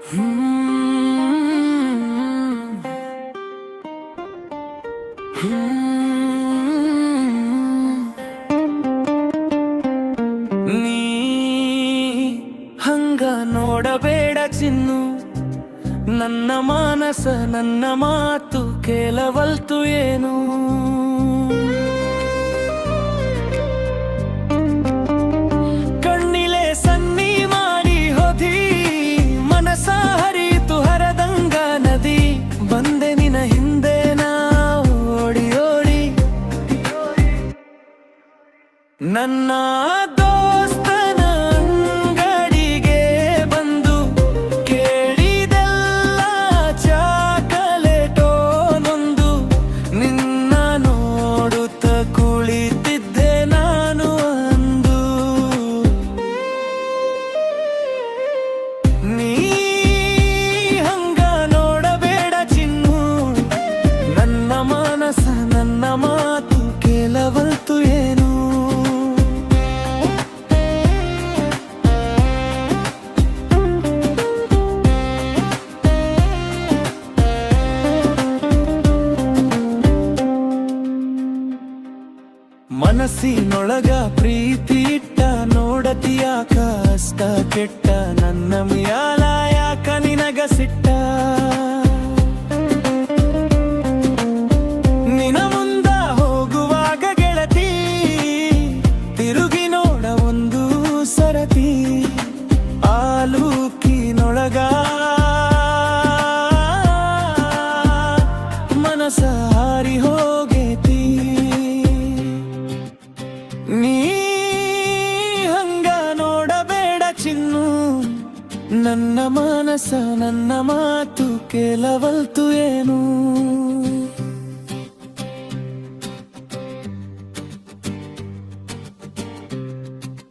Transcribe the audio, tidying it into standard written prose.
ನೀ ಹಂಗ ನೋಡಬೇಡ ಚಿನ್ನು, ನನ್ನ ಮಾನಸ ನನ್ನ ಮಾತು ಕೇಳವಲ್ತು ಏನು. ಕಣ್ಣಿಲೆ ಸನ್ನಿ ಮಾಡಿ ಹೋದಿ, ಮನಸ ಹರಿತು ಹರದಂಗ ನದಿ. ಬಂದೆ ನಿನ ಹಿಂದೆ ನಾ ಓಡಿ ಓಡಿ, ನನ್ನ ದೋಸ್ತನ ಅಂಗಡಿಗೆ ಬಂದು ಕೇಳಿದೆಲ್ಲ ಚಾಕಲೇಟೋ ನೊಂದು. ನಿನ್ನ ನೋಡುತ್ತ ಕುಳಿತಿದ್ದೆ ನಾನು ಅಂದು. ನೀ ಹಂಗ ನೋಡಬೇಡ ಚಿನ್ನು, ನನ್ನ ಮನಸ ನನ್ನ ಮಾತು ಕೇಳವಲ್ತು ಏನು. ಮನಸ್ಸಿನೊಳಗ ಪ್ರೀತಿ ಇಟ್ಟ ನೋಡತಿಯ ಕಷ್ಟ ಕೆಟ್ಟ, ನನ್ನ ಮ್ಯಾಲ ಯಾಕ ನಿನಗ ಸಿಟ್ಟ. ನಿನ ಮುಂದ ಹೋಗುವಾಗ ಗೆಳತಿ, ತಿರುಗಿ ನೋಡ ಒಂದು ಸರತಿ. ಆಲೂಕಿನೊಳಗ ಮನಸ ಹಾರಿ ಹೋಗೇತಿ. ನೀ ಹಂಗ ನೋಡಬೇಡ ಚಿನ್ನು, ನನ್ನ ಮನಸ ನನ್ನ ಮಾತು ಕೇಳವಲ್ತು ಏನು.